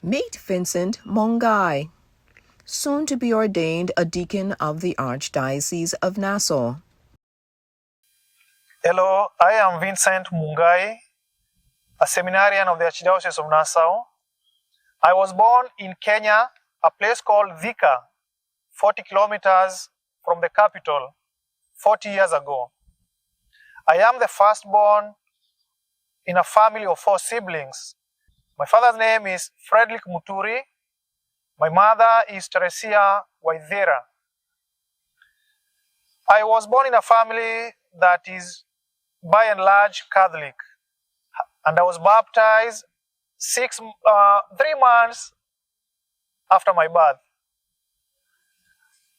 Meet Vincent Mungai, soon to be ordained a deacon of the Archdiocese of Nassau. Hello, I am Vincent Mungai, a seminarian of the Archdiocese of Nassau. I was born in Kenya, a place called Thika, 40 kilometers from the capital, 40 years ago. I am the firstborn in a family of 4 siblings. My father's name is Frederick Muturi. My mother is Teresia Waithera. I was born in a family that is by and large Catholic, and I was baptized 3 months after my birth.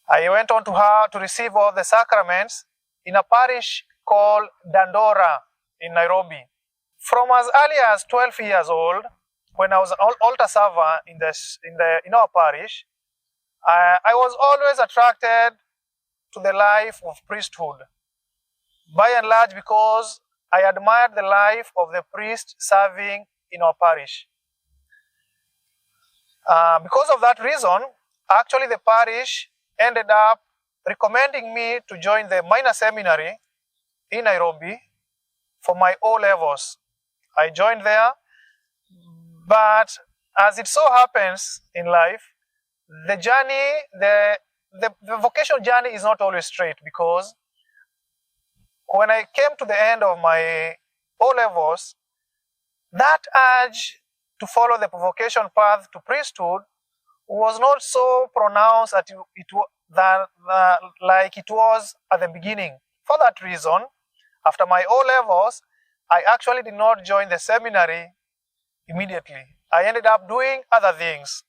I went on to receive all the sacraments in a parish called Dandora in Nairobi. From as early as 12 years old, when I was an altar server in our parish, I was always attracted to the life of priesthood, by and large because I admired the life of the priest serving in our parish. Because of that reason, actually the parish ended up recommending me to join the minor seminary in Nairobi for my O-levels. I joined there, but as it so happens in life, the vocational journey is not always straight, because when I came to the end of my O-levels, that urge to follow the vocation path to priesthood was not so pronounced like it was at the beginning. For that reason, after my O-levels, I actually did not join the seminary immediately. I ended up doing other things.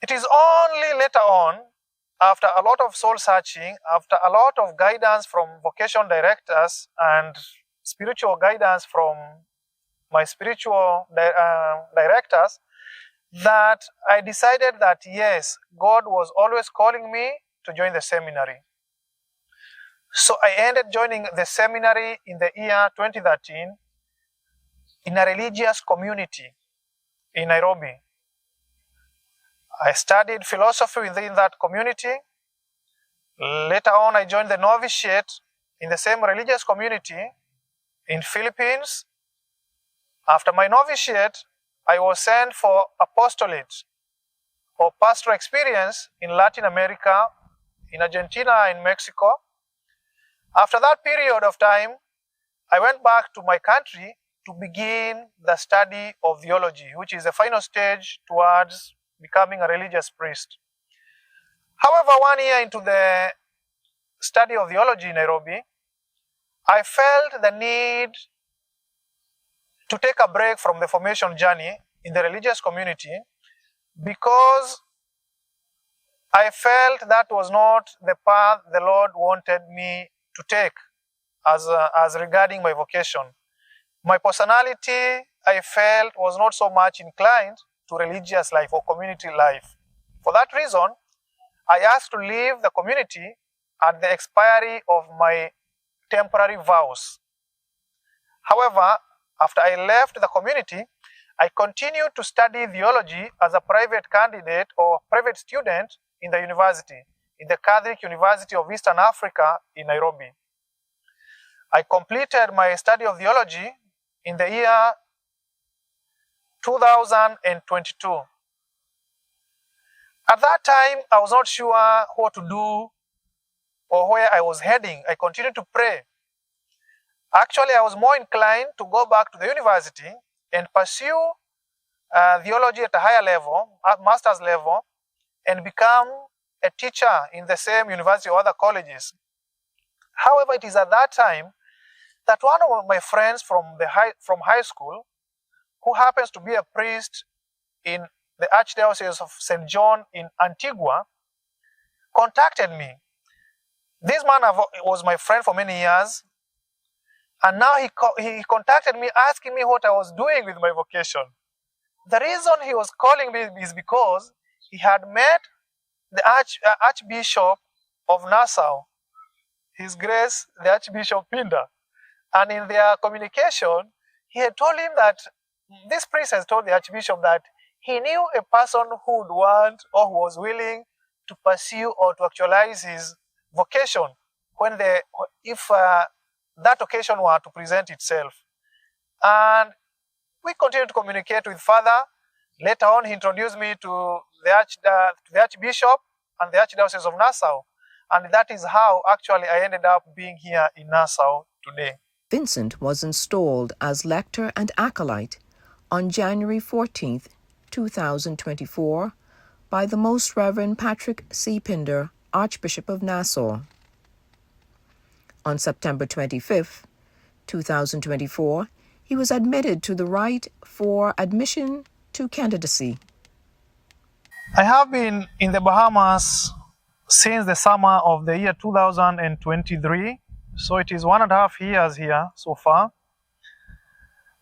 It is only later on, after a lot of soul searching, after a lot of guidance from vocation directors and spiritual guidance from my spiritual directors, that I decided that yes, God was always calling me to join the seminary. So I ended joining the seminary in the year 2013 in a religious community in Nairobi. I studied philosophy within that community. Later on, I joined the novitiate in the same religious community in Philippines. After my novitiate, I was sent for apostolate or pastoral experience in Latin America, in Argentina and Mexico. After that period of time, I went back to my country to begin the study of theology, which is the final stage towards becoming a religious priest. However, 1 year into the study of theology in Nairobi, I felt the need to take a break from the formation journey in the religious community, because I felt that was not the path the Lord wanted me to take as regarding my vocation. My personality, I felt, was not so much inclined to religious life or community life. For that reason, I asked to leave the community at the expiry of my temporary vows. However, after I left the community, I continued to study theology as a private candidate or private student in the university, in the Catholic University of Eastern Africa in Nairobi. I completed my study of theology in the year 2022. At that time, I was not sure what to do or where I was heading. I continued to pray. Actually, I was more inclined to go back to the university and pursue theology at a higher level, at master's level, and become a teacher in the same university or other colleges. However, it is at that time that one of my friends from high school, who happens to be a priest in the Archdiocese of St. John in Antigua, contacted me. This man was my friend for many years, and now he contacted me asking me what I was doing with my vocation. The reason he was calling me is because he had met the Archbishop of Nassau, His Grace the Archbishop Pinda, and in their communication, he had told him that this priest has told the Archbishop that he knew a person who would want or who was willing to pursue or to actualize his vocation if that occasion were to present itself. And we continued to communicate with Father. Later on, he introduced me to the Archbishop and the Archdiocese of Nassau. And that is how actually I ended up being here in Nassau today. Vincent was installed as lector and acolyte on January 14th, 2024, by the Most Reverend Patrick C. Pinder, Archbishop of Nassau. On September 25th, 2024, he was admitted to the rite for admission to candidacy. I have been in the Bahamas since the summer of the year 2023, so it is 1.5 years here so far.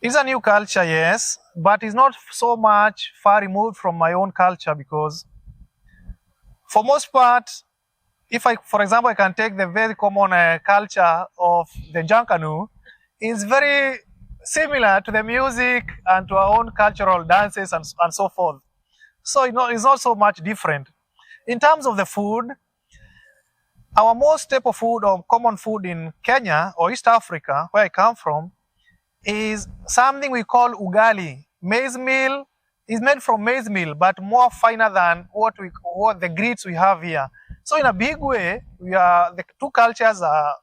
It's a new culture, yes, but it's not so much far removed from my own culture, because for most part, for example, I can take the very common culture of the Jankanu, it's very similar to the music and to our own cultural dances and so forth. So it's not so much different. In terms of the food, our most staple food or common food in Kenya or East Africa, where I come from, is something we call ugali. Maize meal is made from maize meal, but more finer than what the grits we have here. So in a big way, the two cultures are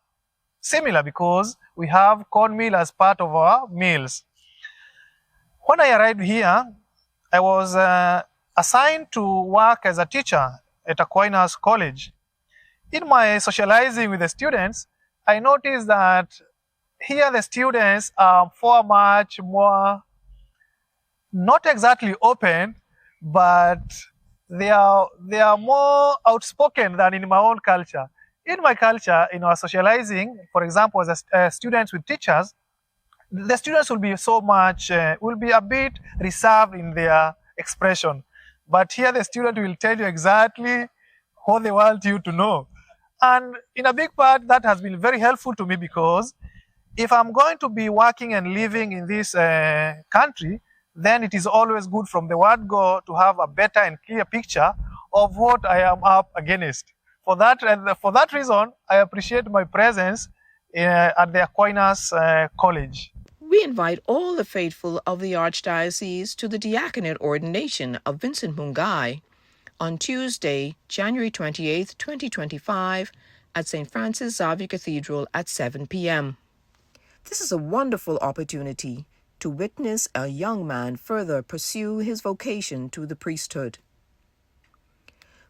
similar because we have cornmeal as part of our meals. When I arrived here, I was assigned to work as a teacher at Aquinas College. In my socializing with the students, I noticed that here the students are far much more, not exactly open, but they are more outspoken than in my own culture. In my culture, in our socializing, for example, as students with teachers, the students will be a bit reserved in their expression. But here the student will tell you exactly what they want you to know. And in a big part, that has been very helpful to me, because if I'm going to be working and living in this country, then it is always good from the word go to have a better and clear picture of what I am up against. For that reason, I appreciate my presence at the Aquinas College. We invite all the faithful of the Archdiocese to the diaconate ordination of Vincent Mungai on Tuesday, January 28, 2025, at St. Francis Xavier Cathedral at 7 p.m. This is a wonderful opportunity to witness a young man further pursue his vocation to the priesthood.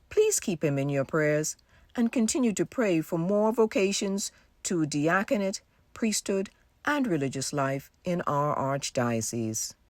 Please keep him in your prayers and continue to pray for more vocations to diaconate, priesthood, and religious life in our Archdiocese.